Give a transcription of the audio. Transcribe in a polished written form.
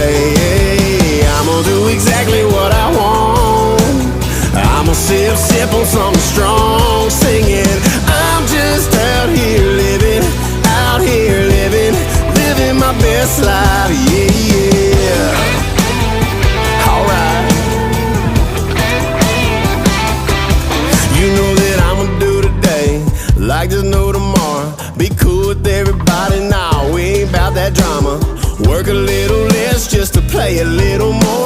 day. I'ma do exactly what I want. I'ma sip on something strong, singing. I'm just out here living my best life, yeah. Alright. You know that I'ma do today like there's no tomorrow. Be cool with everybody now, we ain't about that drama. Work a little less just to play a little more.